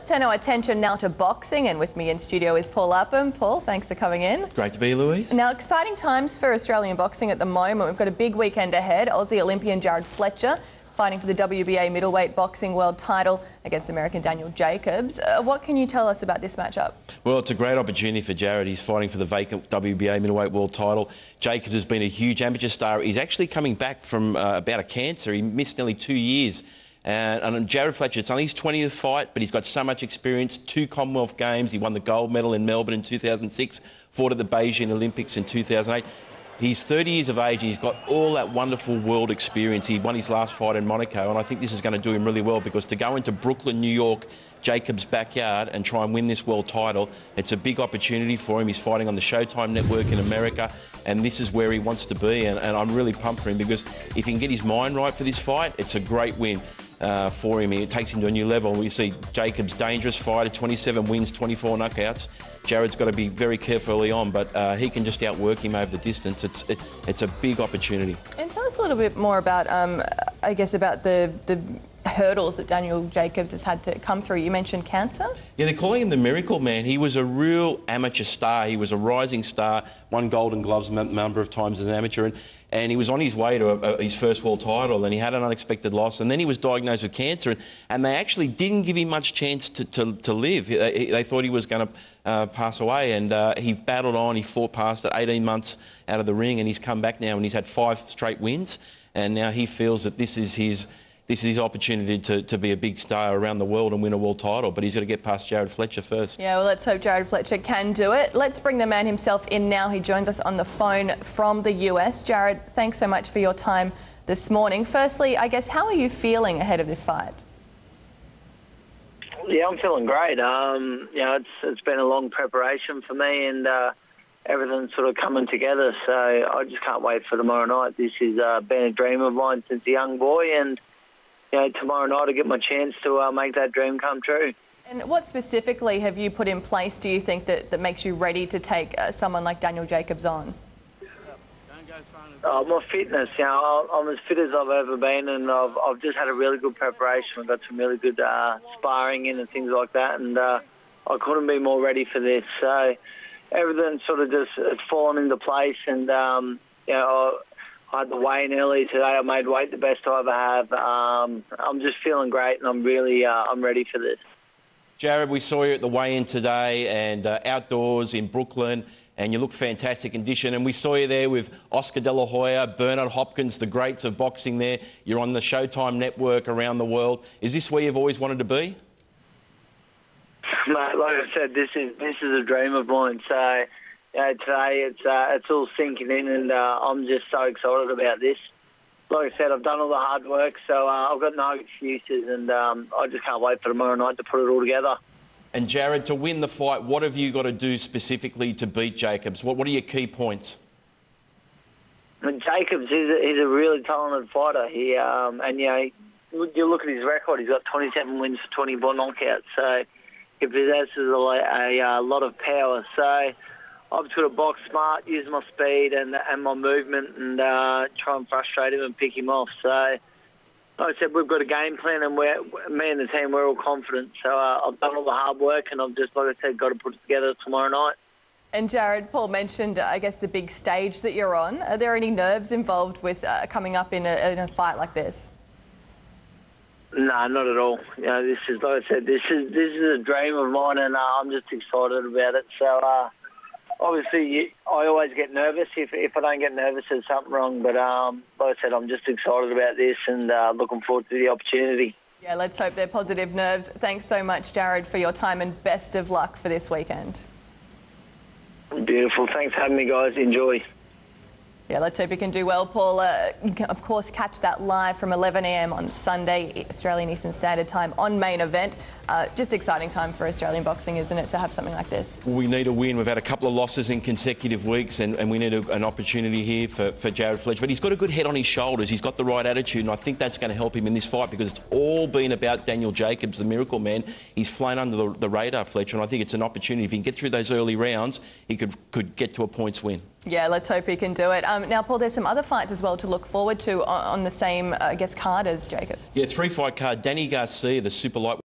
turn our attention now to boxing, and with me in studio is Paul Upham. Paul, thanks for coming in. Great to be here, Louise. Now, exciting times for Australian boxing at the moment. We've got a big weekend ahead. Aussie Olympian Jarrod Fletcher fighting for the WBA Middleweight boxing world title against American Daniel Jacobs. What can you tell us about this matchup? Well, it's a great opportunity for Jarrod. He's fighting for the vacant WBA Middleweight world title. Jacobs has been a huge amateur star. He's actually coming back from about a cancer. He missed nearly 2 years. And Jarrod Fletcher, it's only his 20th fight, but he's got so much experience. 2 Commonwealth Games. He won the gold medal in Melbourne in 2006, fought at the Beijing Olympics in 2008. He's 30 years of age and he's got all that wonderful world experience. He won his last fight in Monaco, and I think this is going to do him really well, because to go into Brooklyn, New York, Jacobs' backyard, and try and win this world title, it's a big opportunity for him. He's fighting on the Showtime network in America, and this is where he wants to be, and I'm really pumped for him, because if he can get his mind right for this fight, it's a great win for him. It takes him to a new level. We see Jacobs, dangerous fighter, 27 wins, 24 knockouts. Jarrod's got to be very careful early on, but he can just outwork him over the distance. It's a big opportunity. And tell us a little bit more about, I guess, about the hurdles that Daniel Jacobs has had to come through. You mentioned cancer? Yeah, they're calling him the Miracle Man. He was a real amateur star. He was a rising star, won Golden Gloves a number of times as an amateur, and he was on his way to his first world title, and he had an unexpected loss, and then he was diagnosed with cancer, and they actually didn't give him much chance to live. They thought he was going to pass away, and he battled on. He fought past it, 18 months out of the ring, and he's come back now, and he's had 5 straight wins, and now he feels that this is his opportunity to be a big star around the world and win a world title, but he's got to get past Jarrod Fletcher first. Yeah, well, let's hope Jarrod Fletcher can do it. Let's bring the man himself in now. He joins us on the phone from the US. Jarrod, thanks so much for your time this morning. Firstly, I guess, how are you feeling ahead of this fight? Yeah, I'm feeling great. You know, it's been a long preparation for me, and everything's sort of coming together, so I just can't wait for tomorrow night. This has been a dream of mine since a young boy, and you know, tomorrow night I get my chance to make that dream come true. And what specifically have you put in place, do you think, that makes you ready to take someone like Daniel Jacobs on? My fitness. You know, I'm as fit as I've ever been, and I've just had a really good preparation. I've got some really good sparring in and things like that, and I couldn't be more ready for this. So everything sort of just it's fallen into place, and you know, I had the weigh-in early today. I made weight the best I ever have. I'm just feeling great, and I'm really I'm ready for this. Jarrod, we saw you at the weigh-in today and outdoors in Brooklyn, and you look fantastic condition. And we saw you there with Oscar De La Hoya, Bernard Hopkins, the greats of boxing there. You're on the Showtime network around the world. Is this where you've always wanted to be? Mate, like I said, this is a dream of mine. So today it's all sinking in, and I'm just so excited about this. Like I said, I've done all the hard work, so I've got no excuses, and I just can't wait for tomorrow night to put it all together. And Jarrod, to win the fight, what have you got to do specifically to beat Jacobs? What are your key points? And Jacobs, he's a really talented fighter. He and you know, you look at his record. He's got 27 wins for 24 knockouts. So he possesses a lot of power. So I've just got to box smart, use my speed and my movement, and try and frustrate him and pick him off. So, like I said, we've got a game plan, and me and the team, we're all confident. So I've done all the hard work, and I've just, like I said, got to put it together tomorrow night. And Jarrod, Paul mentioned, I guess, the big stage that you're on. Are there any nerves involved with coming up in a fight like this? No, not at all. You know, this is, like I said, this is a dream of mine, and I'm just excited about it. So. Obviously, I always get nervous. If I don't get nervous, there's something wrong. But like I said, I'm just excited about this and looking forward to the opportunity. Yeah, let's hope they're positive nerves. Thanks so much, Jarrod, for your time, and best of luck for this weekend. Beautiful. Thanks for having me, guys. Enjoy. Yeah, let's hope you can do well, Paul. You can, of course, catch that live from 11 a.m. on Sunday, Australian Eastern Standard Time on Main Event. Just exciting time for Australian boxing, isn't it, to have something like this? We need a win. We've had a couple of losses in consecutive weeks, and we need an opportunity here for Jarrod Fletcher. But he's got a good head on his shoulders. He's got the right attitude, and I think that's going to help him in this fight, because it's all been about Daniel Jacobs, the Miracle Man. He's flown under the radar, Fletcher, and I think it's an opportunity. If he can get through those early rounds, he could get to a points win. Yeah, let's hope he can do it. Now, Paul, there's some other fights as well to look forward to on the same, I guess, card as Jacob. Yeah, 3-fight card. Danny Garcia, the super lightweight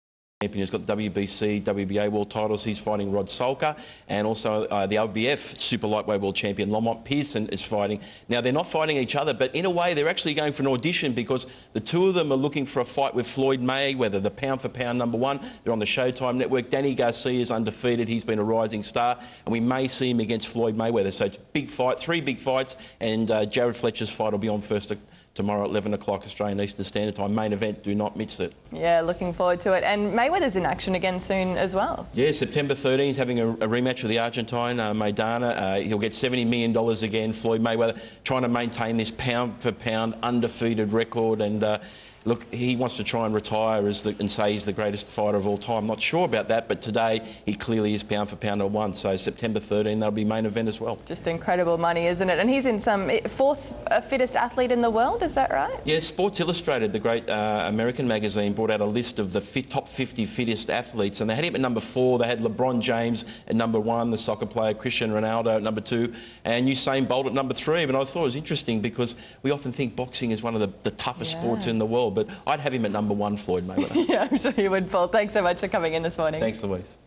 Who's got the WBC, WBA world titles. He's fighting Rod Solka, and also the LBF super lightweight world champion Lamont Pearson is fighting. Now, they're not fighting each other, but in a way they're actually going for an audition, because the two of them are looking for a fight with Floyd Mayweather, the pound-for-pound #1. They're on the Showtime network. Danny Garcia is undefeated. He's been a rising star, and we may see him against Floyd Mayweather. So it's a big fight, 3 big fights, and Jarrod Fletcher's fight will be on first tomorrow at 11 o'clock Australian Eastern Standard Time. Main event, do not miss it. Yeah, looking forward to it. And Mayweather's in action again soon as well. Yeah, September 13, he's having a rematch with the Argentine, Maidana. He'll get $70 million again. Floyd Mayweather trying to maintain this pound-for-pound undefeated record, and look, he wants to try and retire and say he's the greatest fighter of all time. Not sure about that, but today he clearly is pound-for-pound #1. So September 13, that'll be main event as well. Just incredible money, isn't it? And he's in some 4th fittest athlete in the world, is that right? Yeah, Sports Illustrated, the great American magazine, brought out a list of the top 50 fittest athletes, and they had him at number 4. They had LeBron James at number 1, the soccer player, Cristiano Ronaldo at number 2, and Usain Bolt at number 3. But I thought it was interesting because we often think boxing is one of the toughest sports in the world, but I'd have him at number 1, Floyd Mayweather. Yeah, I'm sure you would, Paul. Thanks so much for coming in this morning. Thanks, Louise.